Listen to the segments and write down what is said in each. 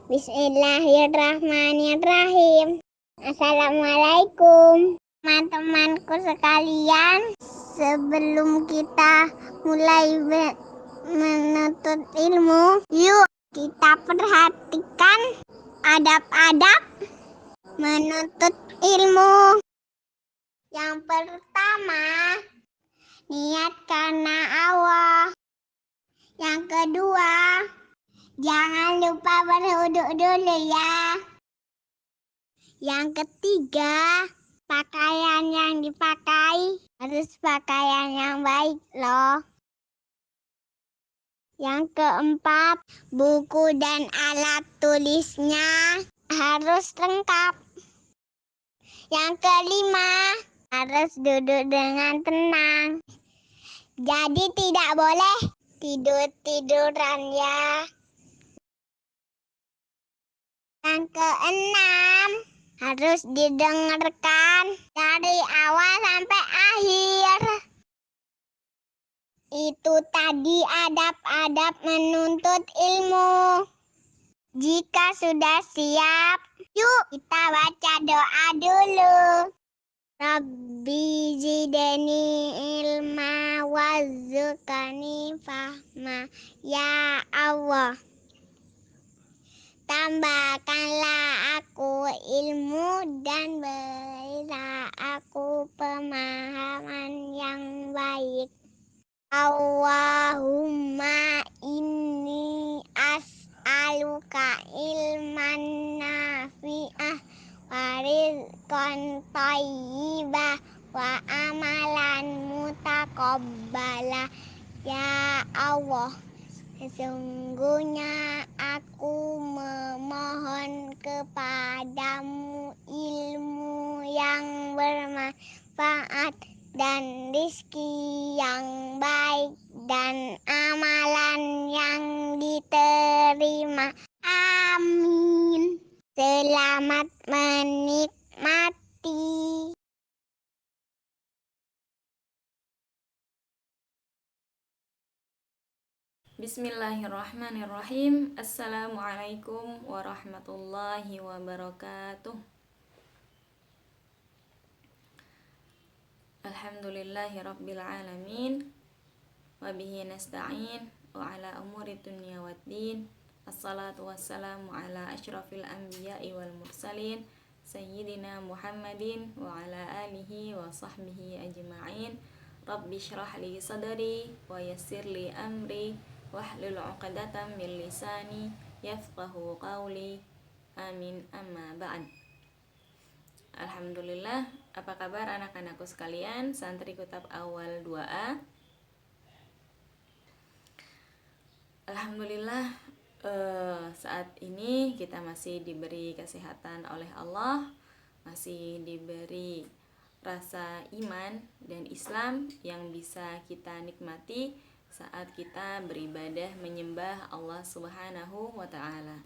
Bismillahirrahmanirrahim. Assalamualaikum teman-temanku sekalian. Sebelum kita mulai menuntut ilmu, yuk kita perhatikan adab-adab menuntut ilmu. Yang pertama, niat karena Allah. Yang kedua, jangan lupa berwudu dulu ya. Yang ketiga, pakaian yang dipakai harus pakaian yang baik loh. Yang keempat, buku dan alat tulisnya harus lengkap. Yang kelima, harus duduk dengan tenang. Jadi tidak boleh tidur-tiduran ya. Yang keenam, harus didengarkan dari awal sampai akhir. Itu tadi adab-adab menuntut ilmu. Jika sudah siap, yuk kita baca doa dulu. Rabbi zidni ilma warzuqni fahma. Ya Allah, tambahkanlah aku ilmu dan berilah aku pemahaman yang baik. Allahumma inni as'aluka ilman nafi'ah wa rizqan thayyibah wa amalan mutaqabbala. Ya Allah, sesungguhnya aku memohon kepadamu ilmu yang bermanfaat dan rizki yang baik dan amalan yang diterima. Amin. Selamat menikmati. Bismillahirrahmanirrahim. Assalamualaikum warahmatullahi wabarakatuh. Alhamdulillahi rabbil alamin. Wabihi nasta'in wa ala umuri dunya waddin. Assalatu wassalamu ala asyrafil anbiya'i wal mursalin Sayyidina Muhammadin wa ala alihi wa sahbihi ajma'in. Rabbi syrah li sadri wa yassir li amri wahlul 'uqdatam min lisani yafqahu qawli. Amin, amma ba'd. Alhamdulillah, apa kabar anak-anakku sekalian, santri kitab awal 2A? Alhamdulillah, saat ini kita masih diberi kesehatan oleh Allah, masih diberi rasa iman dan Islam yang bisa kita nikmati saat kita beribadah menyembah Allah Subhanahu wa Ta'ala.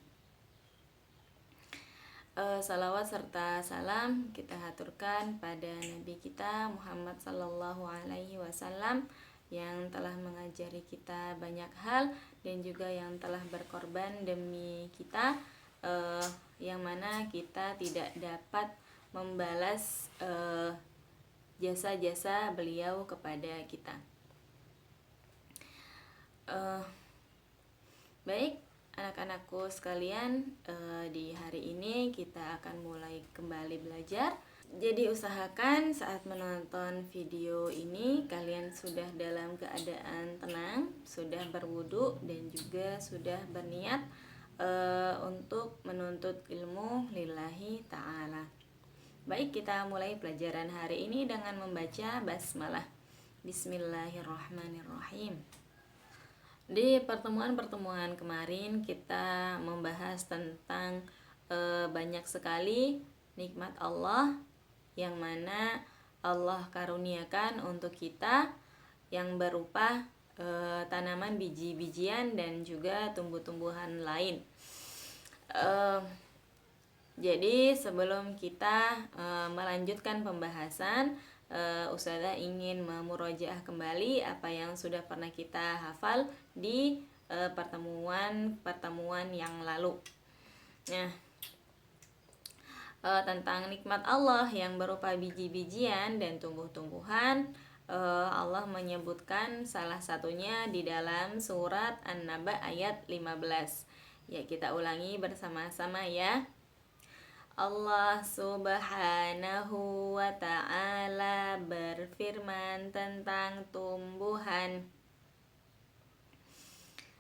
Salawat serta salam kita haturkan pada Nabi kita Muhammad Sallallahu Alaihi Wasallam yang telah mengajari kita banyak hal dan juga yang telah berkorban demi kita, yang mana kita tidak dapat membalas jasa-jasa beliau kepada kita. Baik, anak-anakku sekalian, di hari ini kita akan mulai kembali belajar. Jadi usahakan saat menonton video ini kalian sudah dalam keadaan tenang, sudah berwudu dan juga sudah berniat untuk menuntut ilmu lillahi ta'ala. Baik, kita mulai pelajaran hari ini dengan membaca basmalah. Bismillahirrahmanirrahim. Di pertemuan-pertemuan kemarin kita membahas tentang banyak sekali nikmat Allah yang mana Allah karuniakan untuk kita yang berupa tanaman biji-bijian dan juga tumbuh-tumbuhan lain. Jadi sebelum kita melanjutkan pembahasan, Ustazah ingin memurojaah kembali apa yang sudah pernah kita hafal di pertemuan yang lalu. Nah, tentang nikmat Allah yang berupa biji-bijian dan tumbuh-tumbuhan, Allah menyebutkan salah satunya di dalam surat An-Naba ayat 15. Ya, kita ulangi bersama-sama ya. Allah Subhanahu wa ta'ala berfirman tentang tumbuhan,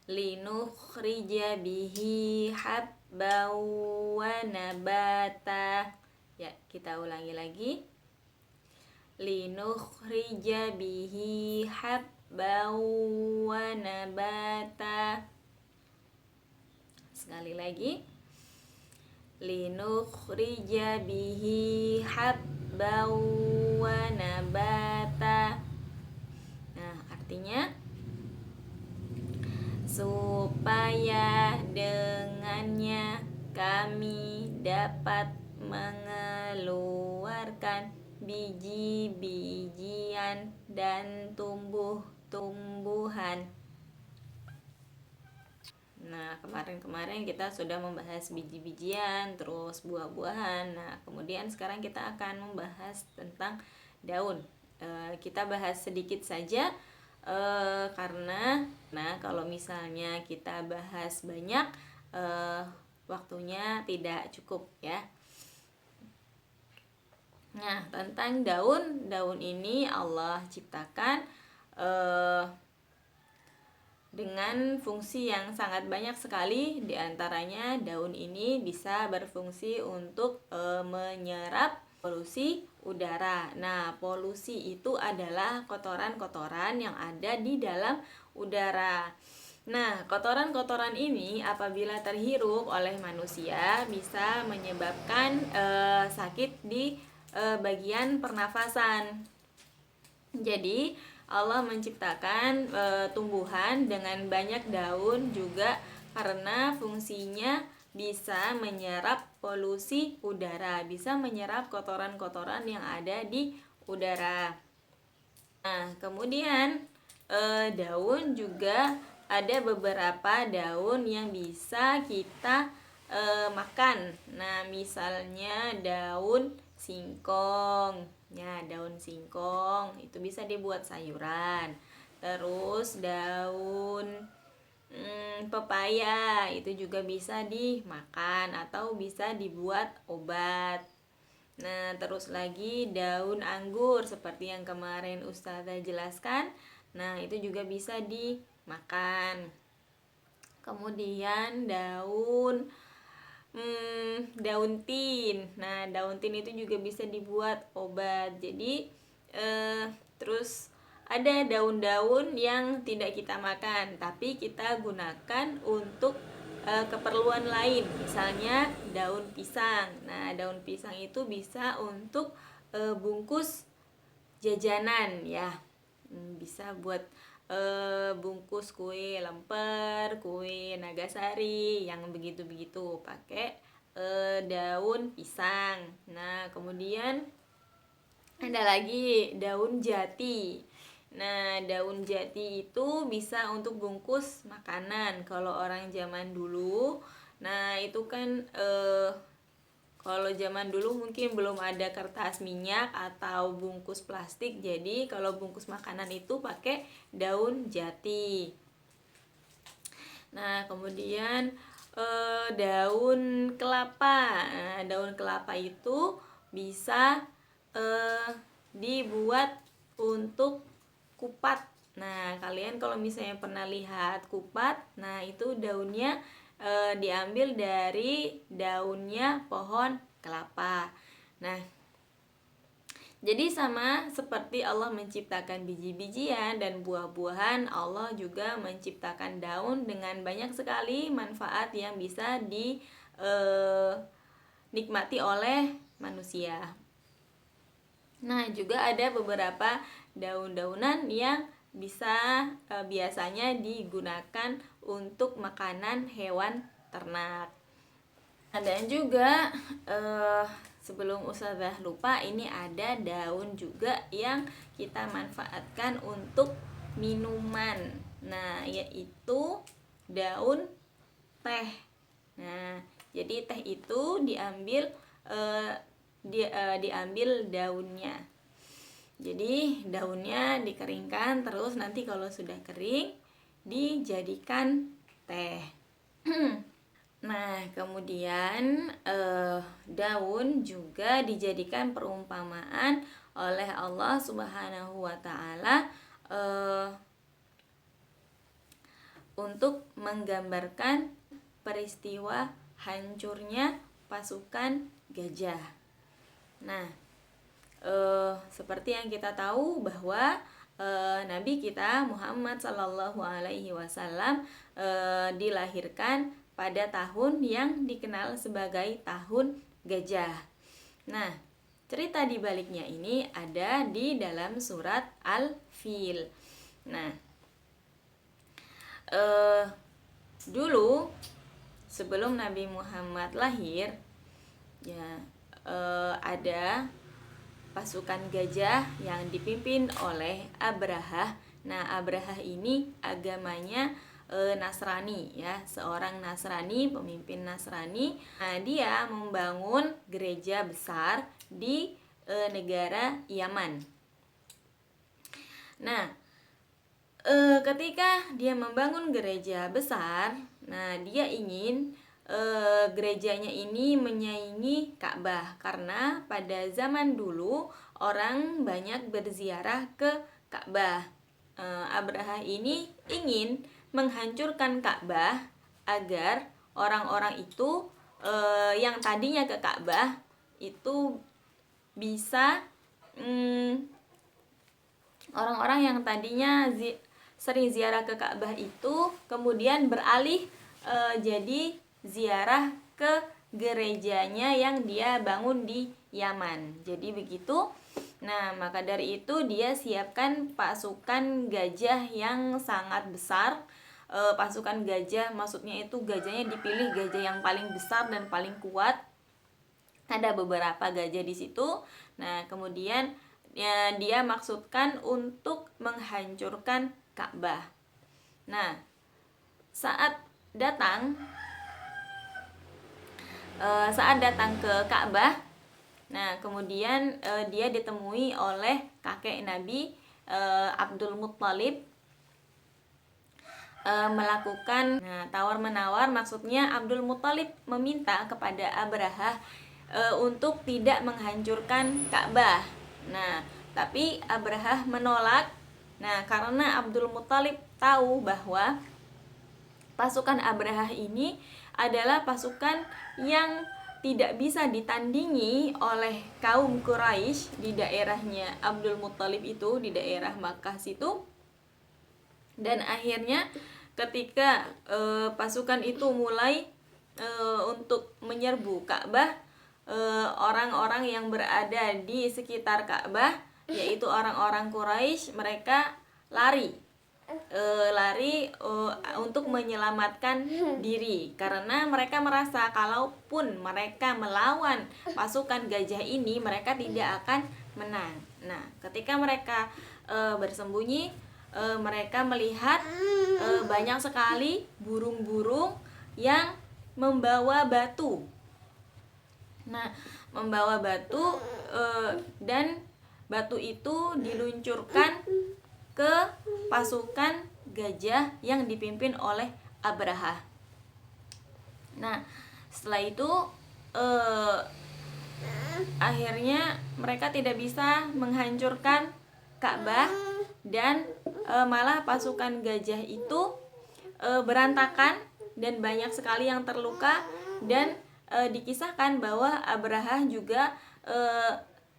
linukhrija bihi habban wa nabata. Ya, kita ulangi lagi. Linukhrija bihi habban wa nabata. Sekali lagi. Linukhrija bihi habban wa nabata. Nah, artinya supaya dengannya kami dapat mengeluarkan biji-bijian dan tumbuh-tumbuhan. Nah, kemarin kita sudah membahas biji-bijian, terus buah-buahan. Nah, kemudian sekarang kita akan membahas tentang daun. Kita bahas sedikit saja, karena kalau misalnya kita bahas banyak, waktunya tidak cukup ya. Nah, tentang daun ini Allah ciptakan dengan fungsi yang sangat banyak sekali. Di antaranya daun ini bisa berfungsi untuk menyerap polusi udara. Nah, polusi itu adalah kotoran-kotoran yang ada di dalam udara. Nah, kotoran-kotoran ini apabila terhirup oleh manusia bisa menyebabkan sakit di bagian pernafasan. Jadi Allah menciptakan tumbuhan dengan banyak daun juga karena fungsinya bisa menyerap polusi udara, bisa menyerap kotoran-kotoran yang ada di udara. Nah, kemudian daun juga ada beberapa daun yang bisa kita makan. Nah, misalnya daun singkong. Ya, daun singkong itu bisa dibuat sayuran. Terus daun pepaya itu juga bisa dimakan atau bisa dibuat obat. Nah, terus lagi daun anggur seperti yang kemarin Ustazah jelaskan. Nah, itu juga bisa dimakan. Kemudian daun tin. Nah, daun tin itu juga bisa dibuat obat. Jadi terus ada daun-daun yang tidak kita makan, tapi kita gunakan untuk keperluan lain. Misalnya daun pisang. Nah, daun pisang itu bisa untuk bungkus jajanan ya. Bisa buat bungkus kue lemper, kue nagasari, yang begitu-begitu pakai daun pisang. Nah, kemudian ada lagi daun jati. Nah, daun jati itu bisa untuk bungkus makanan. Kalau orang zaman dulu, nah itu kan kalau zaman dulu mungkin belum ada kertas minyak atau bungkus plastik. Jadi kalau bungkus makanan itu pakai daun jati. Nah, kemudian daun kelapa. Nah, daun kelapa itu bisa dibuat untuk kupat. Nah, kalian kalau misalnya pernah lihat kupat, nah itu daunnya diambil dari daunnya pohon kelapa. Nah, jadi sama seperti Allah menciptakan biji-bijian dan buah-buahan, Allah juga menciptakan daun dengan banyak sekali manfaat yang bisa dinikmati oleh manusia. Nah, juga ada beberapa daun-daunan yang bisa biasanya digunakan untuk makanan hewan ternak. Dan juga sebelum Ustazah lupa, ini ada daun juga yang kita manfaatkan untuk minuman. Nah, yaitu daun teh. Nah, Jadi teh itu diambil daunnya. Jadi daunnya dikeringkan, terus nanti kalau sudah kering dijadikan teh. Nah, kemudian daun juga dijadikan perumpamaan oleh Allah Subhanahu wa taala untuk menggambarkan peristiwa hancurnya pasukan gajah. Nah, seperti yang kita tahu bahwa Nabi kita Muhammad Sallallahu Alaihi Wasallam dilahirkan pada tahun yang dikenal sebagai tahun gajah. Nah, cerita di baliknya ini ada di dalam surat Al-Fil. Nah, dulu sebelum Nabi Muhammad lahir, ya ada pasukan gajah yang dipimpin oleh Abrahah. Nah, Abrahah ini agamanya Nasrani, ya, seorang Nasrani, pemimpin Nasrani. Nah, dia membangun gereja besar di negara Yaman. Nah, ketika dia membangun gereja besar, nah dia ingin gerejanya ini menyaingi Ka'bah, karena pada zaman dulu orang banyak berziarah ke Ka'bah. Abrahah ini ingin menghancurkan Ka'bah agar orang-orang itu yang tadinya ke Ka'bah itu bisa orang-orang yang tadinya sering ziarah ke Ka'bah itu kemudian beralih jadi ziarah ke gerejanya yang dia bangun di Yaman. Jadi begitu. Nah, maka dari itu dia siapkan pasukan gajah yang sangat besar. Pasukan gajah, maksudnya itu gajahnya dipilih gajah yang paling besar dan paling kuat. Ada beberapa gajah di situ. Nah, kemudian ya, dia maksudkan untuk menghancurkan Ka'bah. Nah, saat datang ke Ka'bah, nah kemudian dia ditemui oleh kakek Nabi Abdul Muttalib melakukan tawar-menawar. Maksudnya Abdul Muttalib meminta kepada Abrahah untuk tidak menghancurkan Ka'bah. Nah, tapi Abrahah menolak. Nah, karena Abdul Muttalib tahu bahwa pasukan Abrahah ini adalah pasukan yang tidak bisa ditandingi oleh kaum Quraisy di daerahnya Abdul Muttalib itu, di daerah Makkah situ. Dan akhirnya ketika pasukan itu mulai untuk menyerbu Ka'bah, orang-orang yang berada di sekitar Ka'bah, yaitu orang-orang Quraisy, mereka lari untuk menyelamatkan diri, karena mereka merasa kalaupun mereka melawan pasukan gajah ini, mereka tidak akan menang. Nah, ketika mereka bersembunyi, mereka melihat banyak sekali burung-burung yang membawa batu. Nah, membawa batu dan batu itu diluncurkan ke pasukan gajah yang dipimpin oleh Abrahah. Nah, setelah itu akhirnya mereka tidak bisa menghancurkan Ka'bah, dan malah pasukan gajah itu berantakan dan banyak sekali yang terluka. Dan dikisahkan bahwa Abrahah juga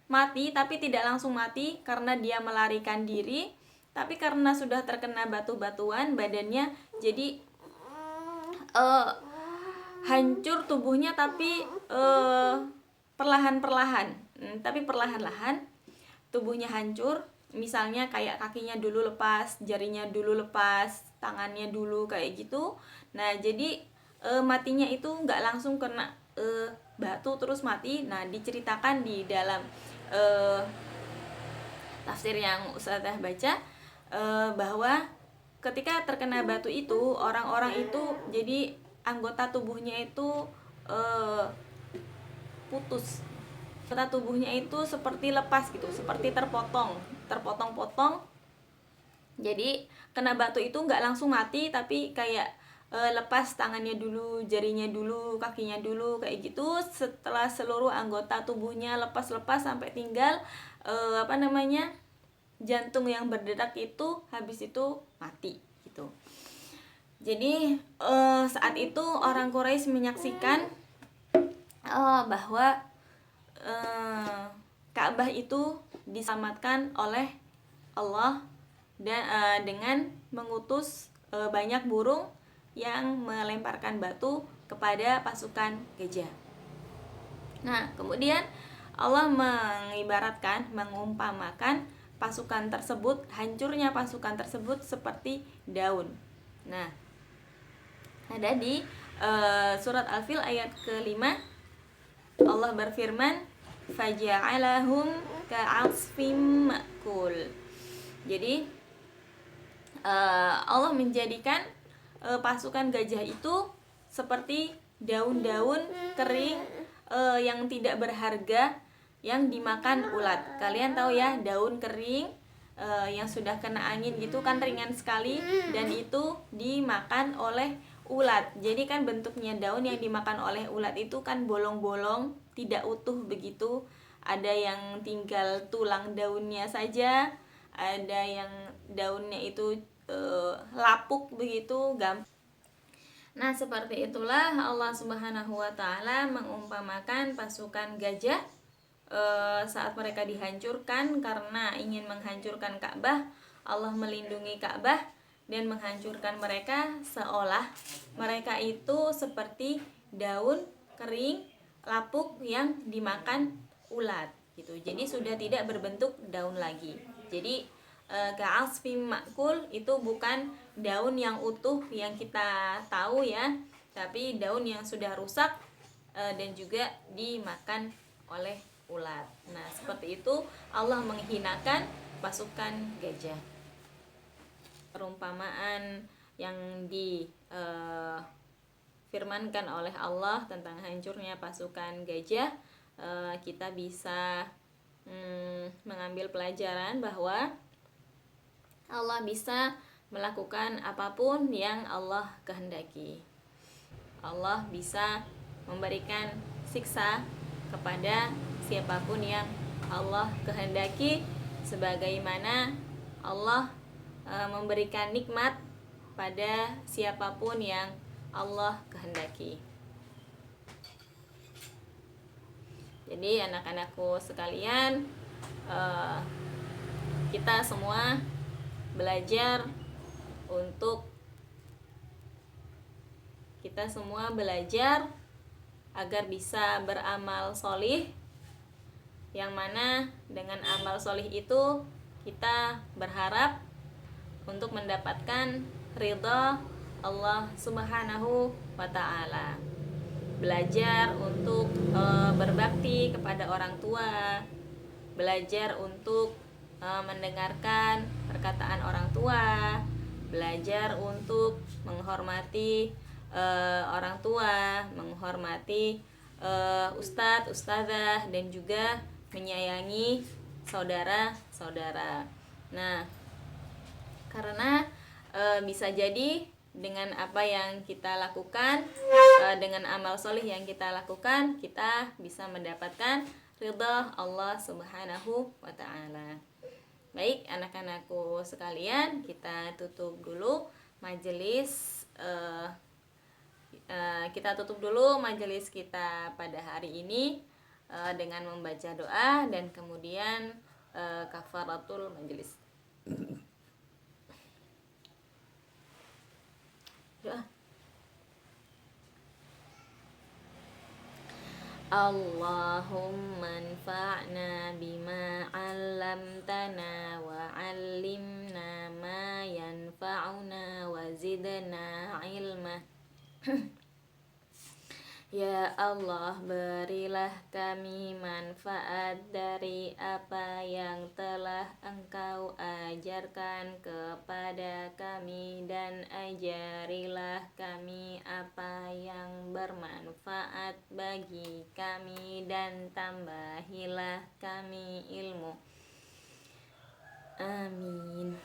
mati, tapi tidak langsung mati karena dia melarikan diri, tapi karena sudah terkena batu-batuan badannya jadi hancur tubuhnya, tapi perlahan-lahan tubuhnya hancur. Misalnya kayak kakinya dulu lepas, jarinya dulu lepas, tangannya dulu kayak gitu. Nah, jadi matinya itu nggak langsung kena batu terus mati. Nah, diceritakan di dalam tafsir yang Ustazah baca bahwa ketika terkena batu itu, orang-orang itu jadi anggota tubuhnya itu putus. Anggota tubuhnya itu seperti lepas gitu, seperti terpotong-potong. Jadi kena batu itu nggak langsung mati, tapi kayak lepas tangannya dulu, jarinya dulu, kakinya dulu, kayak gitu. Setelah seluruh anggota tubuhnya lepas-lepas sampai tinggal jantung yang berdetak itu, habis itu mati gitu. Jadi saat itu orang Quraisy menyaksikan bahwa Ka'bah itu diselamatkan oleh Allah dan dengan mengutus banyak burung yang melemparkan batu kepada pasukan gajah. Nah, kemudian Allah mengumpamakan pasukan tersebut, hancurnya pasukan tersebut seperti daun. Nah, ada di surat Al-Fil ayat ke-5, Allah berfirman, faja'alahum ka'asfim ma'kul. Jadi Allah menjadikan pasukan gajah itu seperti daun-daun kering yang tidak berharga yang dimakan ulat. Kalian tahu ya, daun kering yang sudah kena angin gitu kan ringan sekali, dan itu dimakan oleh ulat. Jadi kan bentuknya daun yang dimakan oleh ulat itu kan bolong-bolong, tidak utuh begitu. Ada yang tinggal tulang daunnya saja, ada yang daunnya itu lapuk begitu, gampang. Nah, seperti itulah Allah Subhanahu wa taala mengumpamakan pasukan gajah saat mereka dihancurkan karena ingin menghancurkan Ka'bah. Allah melindungi Ka'bah dan menghancurkan mereka, seolah mereka itu seperti daun kering lapuk yang dimakan ulat gitu. Jadi sudah tidak berbentuk daun lagi. Jadi ka'asfim ma'kul itu bukan daun yang utuh yang kita tahu ya, tapi daun yang sudah rusak dan juga dimakan oleh ulat. Nah, seperti itu Allah menghinakan pasukan gajah. Perumpamaan yang difirmankan oleh Allah tentang hancurnya pasukan gajah, kita bisa mengambil pelajaran bahwa Allah bisa melakukan apapun yang Allah kehendaki. Allah bisa memberikan siksa kepada siapapun yang Allah kehendaki, sebagaimana Allah memberikan nikmat pada siapapun yang Allah kehendaki. Jadi anak-anakku sekalian, kita semua belajar agar bisa beramal solih, yang mana dengan amal solih itu kita berharap untuk mendapatkan ridha Allah Subhanahu wa ta'ala. Belajar untuk berbakti kepada orang tua, belajar untuk mendengarkan perkataan orang tua, belajar untuk menghormati orang tua, menghormati ustadz, ustadzah, dan juga menyayangi saudara-saudara. Nah, karena bisa jadi dengan apa yang kita lakukan, dengan amal solih yang kita lakukan, kita bisa mendapatkan ridha Allah Subhanahu wa ta'ala. Baik anak-anakku sekalian, kita tutup dulu majelis kita pada hari ini dengan membaca doa dan kemudian kafaratul majelis. Doa. Allahumma anfa'na bima 'allamtana wa 'allimna ma yanfa'una wa zidna ilma. Ya Allah, berilah kami manfaat dari apa yang telah Engkau ajarkan kepada kami, dan ajarilah kami apa yang baik bermanfaat bagi kami dan tambahilah kami ilmu. Amin.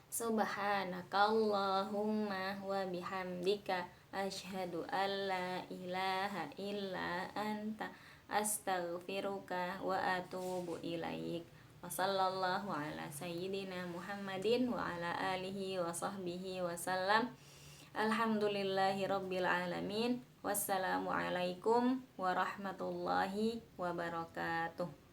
Subhanakallahumma wa bihamdika asyhadu an la ilaha illa anta astaghfiruka wa atubu ilaik. Wa sallallahu ala sayyidina Muhammadin wa ala alihi wa sahbihi wa sallam. Alhamdulillahi rabbil alamin. Wassalamu alaikum warahmatullahi wabarakatuh.